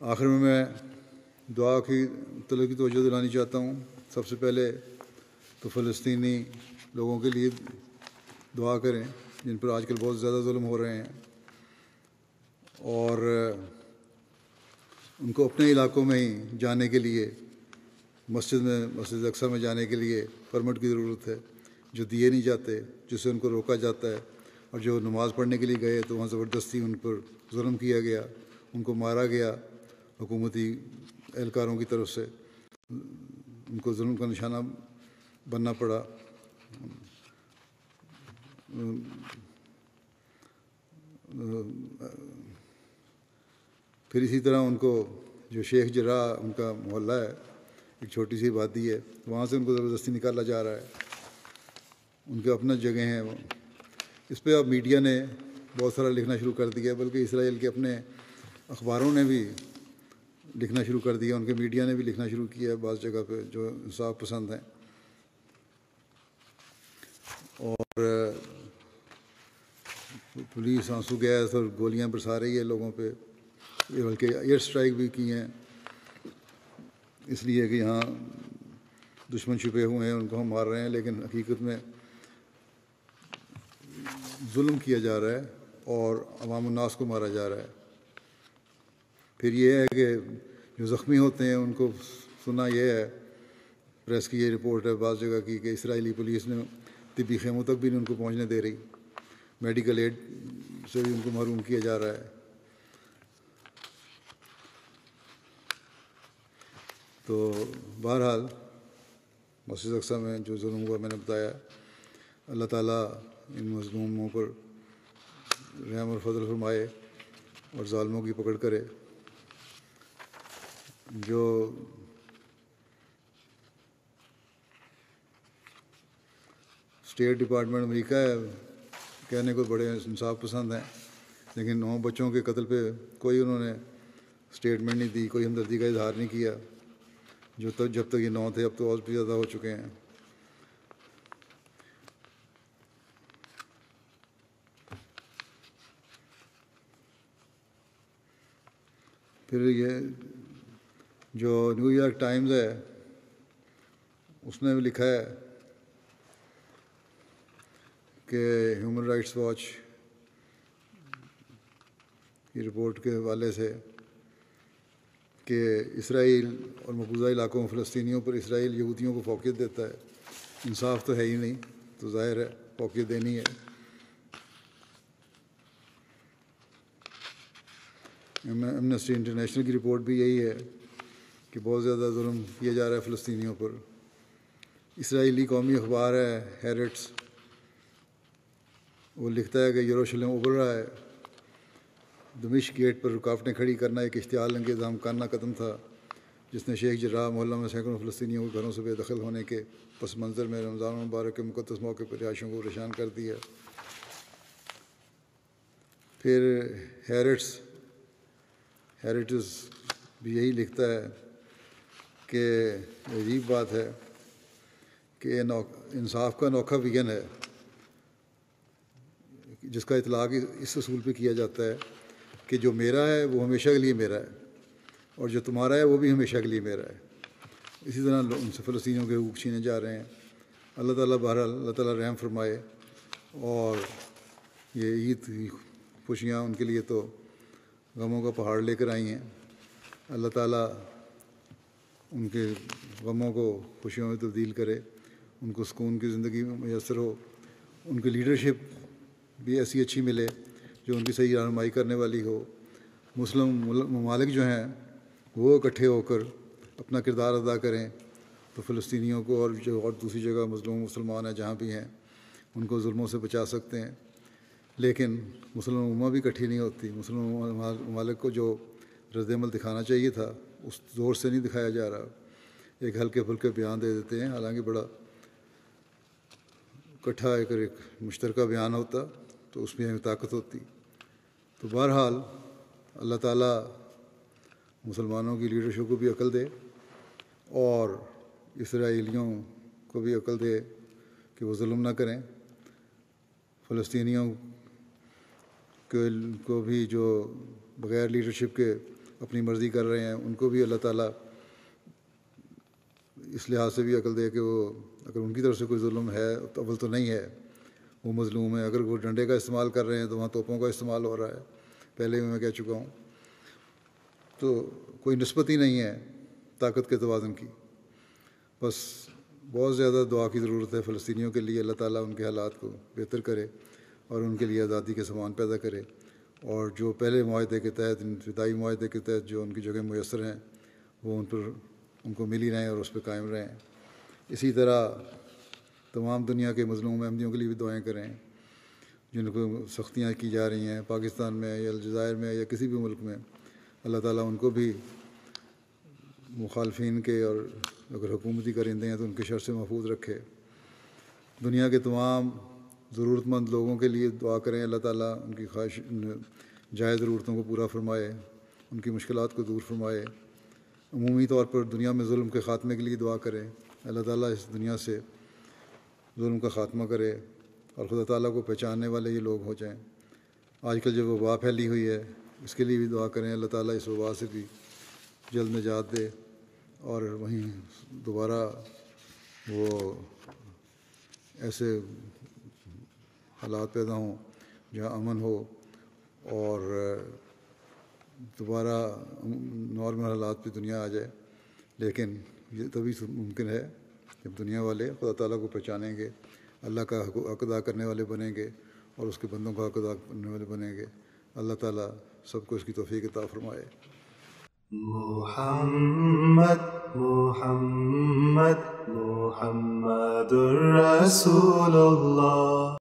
آخر میں دعا کی طلب کی توجہ دلانا چاہتا ہوں۔ سب سے پہلے تو فلسطینی لوگوں کے لیے دعا کریں جن پر آج کل بہت زیادہ ظلم ہو رہے ہیں، اور ان کو اپنے علاقوں میں ہی جانے کے لیے مسجد اقصیٰ میں جانے کے لیے پرمٹ کی ضرورت ہے، جو دیے نہیں جاتے، جس سے ان کو روکا جاتا ہے، اور جو نماز پڑھنے کے لیے گئے تو وہاں زبردستی ان پر ظلم کیا گیا، ان کو مارا گیا حکومتی اہلکاروں کی طرف سے، ان کو ظلم کا نشانہ بننا پڑا۔ پھر اسی طرح ان کو جو شیخ جراح ان کا محلہ ہے، ایک چھوٹی سی وادی ہے، وہاں سے ان کو زبردستی نکالا جا رہا ہے، ان کے اپنا جگہ ہیں وہ۔ اس پہ اب میڈیا نے بہت سارا لکھنا شروع کر دیا، بلکہ اسرائیل کے اپنے اخباروں نے بھی لکھنا شروع کر دیا، ان کے میڈیا نے بھی لکھنا شروع کیا ہے بعض جگہ پہ جو انصاف پسند ہیں، اور پولیس آنسو گیس اور گولیاں برسا رہی ہے لوگوں پہ، بلکہ ایئر اسٹرائک بھی کی ہیں، اس لیے کہ یہاں دشمن چھپے ہوئے ہیں، ان کو ہم مار رہے ہیں، لیکن حقیقت میں ظلم کیا جا رہا ہے اور عوام الناس کو مارا جا رہا ہے۔ پھر یہ ہے کہ جو زخمی ہوتے ہیں ان کو سنا یہ ہے، پریس کی یہ رپورٹ ہے بعض جگہ کی، کہ اسرائیلی پولیس نے طبی خیموں تک بھی نہیں ان کو پہنچنے دے رہی، میڈیکل ایڈ سے بھی ان کو محروم کیا جا رہا ہے۔ تو بہرحال مسجد اقصیٰ میں جو ظلم ہوا میں نے بتایا، اللہ تعالیٰ ان مظلوموں پر رحم اور فضل فرمائے اور ظالموں کی پکڑ کرے۔ جو اسٹیٹ ڈپارٹمنٹ امریکہ ہے، کہنے کو بڑے انصاف پسند ہیں، لیکن 9 بچوں کے قتل پہ کوئی انہوں نے اسٹیٹمنٹ نہیں دی، کوئی ہمدردی کا اظہار نہیں کیا، جب تک یہ 9 تھے، اب تو اور بھی زیادہ ہو چکے ہیں۔ پھر یہ جو نیو یارک ٹائمز ہے اس نے بھی لکھا ہے کہ ہیومن رائٹس واچ کی رپورٹ کے حوالے سے کہ اسرائیل اور مقبوضہ علاقوں میں فلسطینیوں پر اسرائیل یہودیوں کو فوقیت دیتا ہے، انصاف تو ہے ہی نہیں، تو ظاہر ہے فوقیت دینی ہے۔ ایمنسٹی انٹرنیشنل کی رپورٹ بھی یہی ہے کہ بہت زیادہ ظلم کیا جا رہا ہے فلسطینیوں پر۔ اسرائیلی قومی اخبار ہے ہیرٹس، وہ لکھتا ہے کہ یروشلم ابھر رہا ہے، دمشق گیٹ پر رکاوٹیں کھڑی کرنا ایک اشتعال انگیز احمقانہ قدم تھا جس نے شیخ جراح محلہ میں سینکڑوں فلسطینیوں کو گھروں سے بے دخل ہونے کے پس منظر میں رمضان المبارک کے مقدس موقع پر رہائشوں کو پریشان کر دیا۔ پھر ہیریٹس بھی یہی لکھتا ہے کہ عجیب بات ہے کہ انصاف کا انوکھا ویژن ہے جس کا اطلاق اس اصول پہ کیا جاتا ہے کہ جو میرا ہے وہ ہمیشہ کے لیے میرا ہے، اور جو تمہارا ہے وہ بھی ہمیشہ کے لیے میرا ہے۔ اسی طرح ان سے فلسطینیوں کے حقوق چھینے جا رہے ہیں۔ اللہ تعالیٰ بہرحال اللہ تعالیٰ رحم فرمائے، اور یہ عید کی خوشیاں ان کے لیے تو غموں کا پہاڑ لے کر آئی ہیں۔ اللہ تعالیٰ ان کے غموں کو خوشیوں میں تبدیل کرے، ان کو سکون کی زندگی میسر ہو، ان کی لیڈرشپ بھی ایسی اچھی ملے جو ان کی صحیح رہنمائی کرنے والی ہو۔ مسلم ممالک جو ہیں وہ اکٹھے ہو کر اپنا کردار ادا کریں تو فلسطینیوں کو اور دوسری جگہ مظلوم مسلمان ہیں جہاں بھی ہیں ان کو ظلموں سے بچا سکتے ہیں۔ لیکن مسلم امت بھی اکٹھی نہیں ہوتی۔ مسلم ممالک کو جو رد عمل دکھانا چاہیے تھا اس زور سے نہیں دکھایا جا رہا، ایک ہلکے پھلکے بیان دے دیتے ہیں، حالانکہ بڑا اکٹھا ایک مشترکہ بیان ہوتا تو اس میں طاقت ہوتی۔ تو بہرحال اللہ تعالیٰ مسلمانوں کی لیڈرشپ کو بھی عقل دے اور اسرائیلیوں کو بھی عقل دے کہ وہ ظلم نہ کریں، فلسطینیوں کو بھی جو بغیر لیڈرشپ کے اپنی مرضی کر رہے ہیں ان کو بھی اللہ تعالیٰ اس لحاظ سے بھی عقل دے کہ وہ اگر ان کی طرف سے کوئی ظلم ہے تو اول تو نہیں ہے، وہ مظلوم ہے. اگر وہ ڈنڈے کا استعمال کر رہے ہیں تو وہاں توپوں کا استعمال ہو رہا ہے، پہلے بھی میں کہہ چکا ہوں. تو کوئی نسبت ہی نہیں ہے طاقت کے توازن کی. بس بہت زیادہ دعا کی ضرورت ہے فلسطینیوں کے لیے، اللہ تعالیٰ ان کے حالات کو بہتر کرے اور ان کے لیے آزادی کے سامان پیدا کرے، اور جو پہلے معاہدے کے تحت، ابتدائی معاہدے کے تحت جو ان کی جگہ میسر ہیں وہ ان کو مل ہی رہیں اور اس پہ قائم رہیں. اسی طرح تمام دنیا کے مظلوم احمدیوں کے لیے بھی دعائیں کریں جن کو سختیاں کی جا رہی ہیں پاکستان میں یا الجزائر میں یا کسی بھی ملک میں. اللہ تعالیٰ ان کو بھی مخالفین کے اور اگر حکومتی کرندے ہیں تو ان کے شر سے محفوظ رکھے. دنیا کے تمام ضرورت مند لوگوں کے لیے دعا کریں، اللہ تعالیٰ ان کی خواہش جائز ضرورتوں کو پورا فرمائے، ان کی مشکلات کو دور فرمائے. عمومی طور پر دنیا میں ظلم کے خاتمے کے لیے دعا کریں، اللہ تعالیٰ اس دنیا سے ظلم کا خاتمہ کرے اور خدا تعالیٰ کو پہچاننے والے یہ لوگ ہو جائیں. آج کل جو وبا پھیلی ہوئی ہے اس کے لیے بھی دعا کریں، اللہ تعالیٰ اس وبا سے بھی جلد نجات دے اور وہیں دوبارہ وہ ایسے حالات پیدا ہوں جہاں امن ہو اور دوبارہ نارمل حالات پہ دنیا آ جائے. لیکن یہ تبھی ممکن ہے جب دنیا والے خدا تعالیٰ کو پہچانیں گے، اللہ کا حق ادا کرنے والے بنیں گے اور اس کے بندوں کا حق ادا کرنے والے بنیں گے. اللہ تعالیٰ سب کو اس کی توفیق عطا فرمائے. محمد محمد محمد الرسول اللہ.